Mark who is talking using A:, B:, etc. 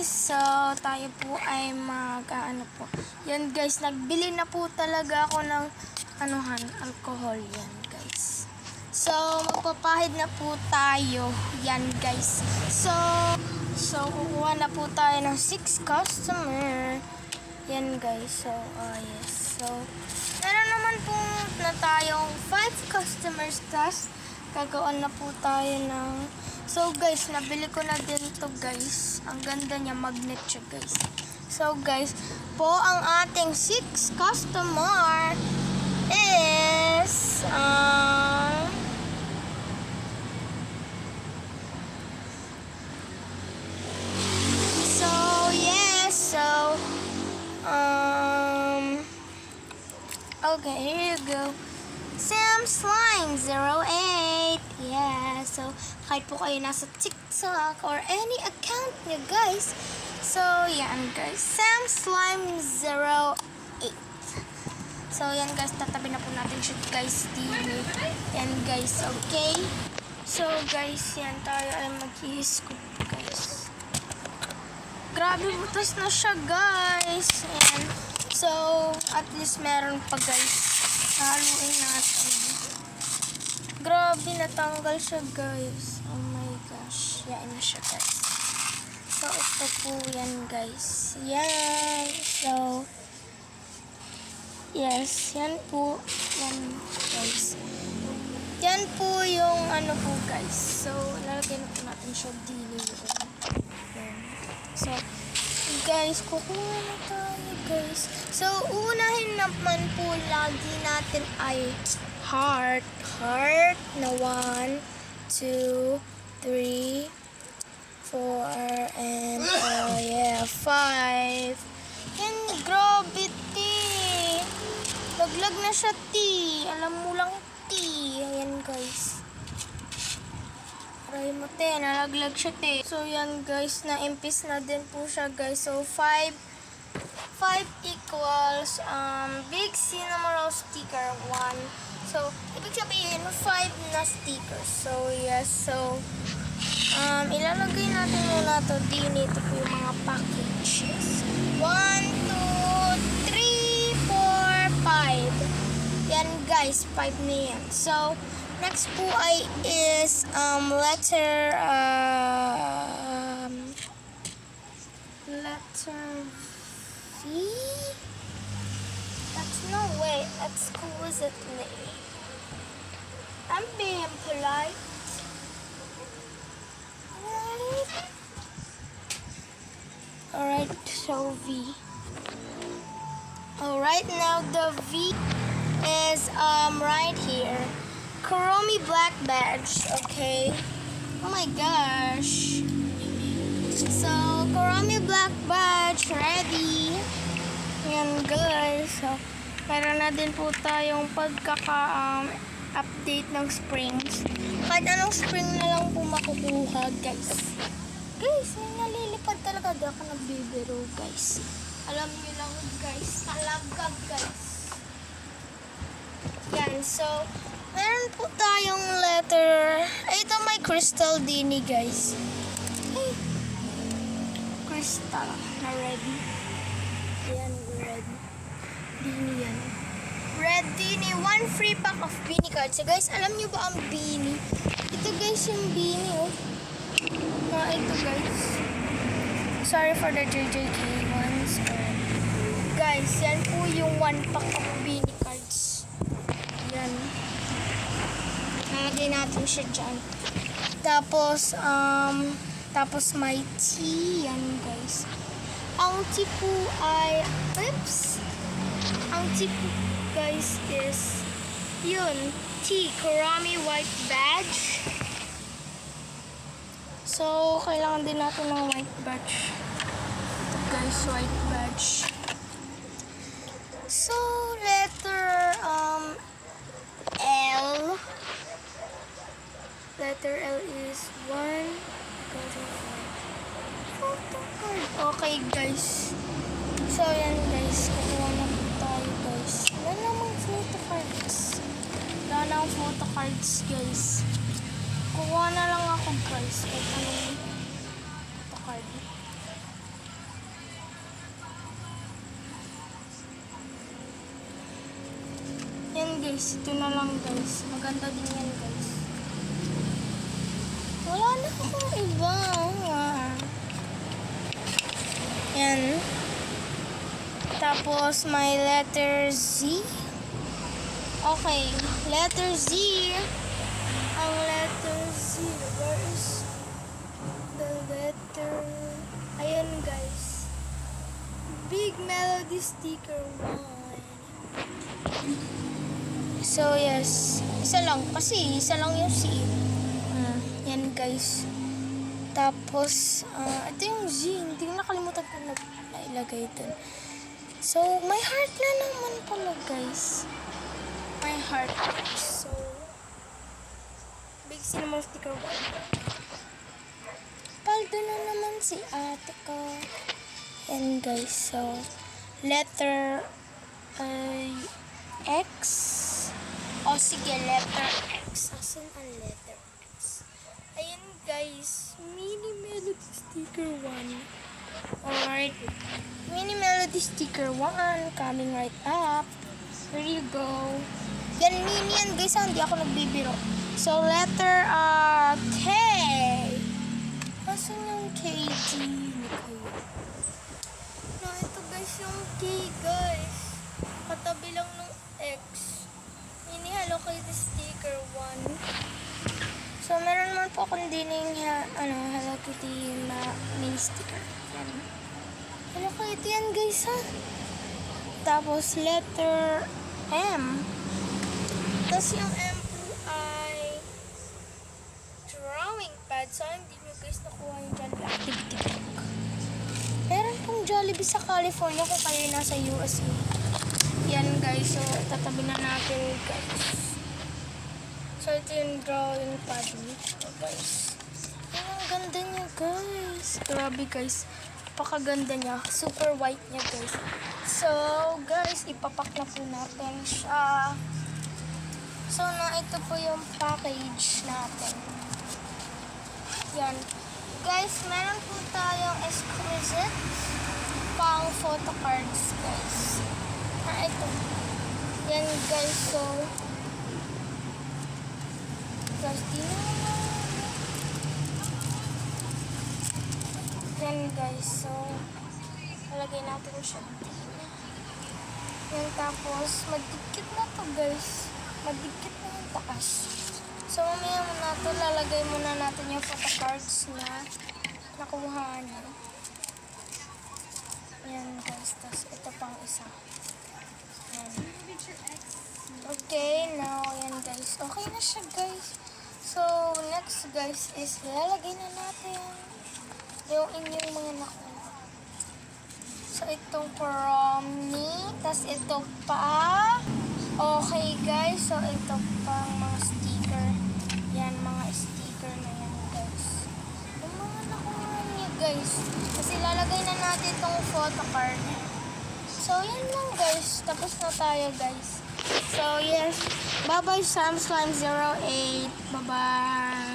A: So, tayo po ay ano po. Yan guys, nagbili na po talaga ako ng alcohol yan guys. So, magpapahid na po tayo. Yan guys. So kukuha na po tayo ng 6 customer. Yan guys. So, yes. So, meron naman po na tayong 5 customers tas gagawin na po tayo ng... So guys, nabili ko na din to guys. Ang ganda niya, magnet siya guys. So guys, po ang ating 6 customer is so yes, so okay, here you go. Sam Slime 08. Yeah, so kahit po kayo nasa TikTok or any account nyo guys. So yan guys, Sam Slime 08. So yan guys, tatabi na po natin siya guys dito. Yan guys, okay. So guys, yan tayo ay mag-i-scoop guys. Grabe, butas na siya guys. Yan. So at least meron pa guys. Haluin natin. Grabe, natanggal siya guys. Oh my gosh. Yan na siya guys. So, ito po yan guys. Yan. So, yes. Yan po. Yan guys. Yan po yung po guys. So, lalagyan na po natin siya dili. Yan. So, guys, kukuha na tayo guys. So, unahin naman po lagi natin ay heart na 1, 2, 3, 4, and 5. Yan, grabe tea. Laglag na siya tea. Alam mo lang tea. Ayan guys. Aray mo te, nalaglag siya te. So yan guys, na-impis na din po siya guys. So 5 equals big cinnamon sticker 1. So, ibig sabihin, 5 na stickers. So, yes. So, ilalagay natin muna ito. Ito po yung mga packages. 1, 2, 3, 4, 5. Yan guys, 5 na yan. So, next po ay is letter V. That's no way. Exquisitely. I'm being polite. Alright, so V. Alright, now the V is right here. Kuromi black badge, okay? Oh my gosh. So, Kuromi black badge ready. Yan guys. So, meron na din po tayong update ng springs. Kahit anong spring na lang po makukuha guys. Guys, may nalilipad talaga. Di ako nagbibiro guys. Alam niyo lang guys. Talaga guys. Yan. So, meron po tayong letter. Ito may crystal dini guys. Hey. Crystal na ready. Yan, ready. Dini yan. Red Dini, 1 free pack of beanie cards. So guys, alam nyo ba ang beanie? Ito guys yung beanie, oh. Ito guys. Sorry for the JJK ones. Guys, yan po yung 1 pack of beanie cards. Yan. Nalagay natin siya dyan. Tapos may tea. Yan guys. Ang tea po ay, ang tea po guys is yun, T Kuromi white badge. So kailangan din natin ng white badge. Ito guys, white badge. So letter L. Letter L is 1. Photo card. Okay guys. So yan guys, kukuha na po tayo guys. Wala namang photo cards. Wala namang photo cards guys. Kukuha na lang ako guys. Kahit anong photo card. guys, ito na lang guys. Maganda din yan guys. Wala na akong iba. Yan. Tapos may letter Z. Okay, letter Z. Ang letter Z. Where is the letter? Ayan guys. Big Melody sticker 1. So yes, isa lang kasi isa lang yung C. Yan guys. Tapos ito yung Z, hindi ko nakalimutan ko na ilagay dun. So may heart na naman pala guys. May heart. So big cinnamon sticker 1. Paldo na naman si ate ko. Yan guys, so letter X. O sige, letter X. Asan ang letter X? Ayan guys, mini melody sticker 1. Alright, mini melody sticker 1 coming right up. Here you go. Yan, mini yan guys, hindi ako nagbibiro. So letter K. Asan yung KG? No, ito guys yung K guys. Katabi lang ng X. Mini Hello Kitty sticker 1. So, meron naman po akong dining Hello Kitty na mini sticker. Yan. Hello Kitty yan guys ha. Tapos letter M. Tapos yung M po ay drawing pad. So, hindi nyo guys nakuha yung Jollibee Activity Book. Meron pong Jollibee sa California kung kayo nasa USA. Yan guys, so tatabi na natin guys. So ito yung drawing pad nito guys. Ang ganda niya guys. Grabe guys, napakaganda niya. Super white niya guys. So guys, ipapak na po natin siya. So na ito po yung package natin. Yan. Guys, meron po tayong exquisite pang photo cards guys. Ito. Yan guys, so guys, yan guys, so lalagay natin siya. Yan, tapos magdikit na to guys. Magdikit na yung taas. So mamaya muna to, lalagay muna natin yung photo cards na nakuha niya. Yan guys, tapos ito pang isa. Okay, now yan guys. Okay na siya guys. So, next guys is lalagay na natin yung inyong mga nakuha. So, itong from me. Tapos ito pa. Okay guys. So, ito pang mga sticker. Yan, mga sticker na yan guys. Yung mga nakuha niya guys. Kasi lalagay na natin itong photo card. So, yan lang guys. Tapos na tayo guys. So, yes. Bye-bye, Sam Slime 08. Bye-bye.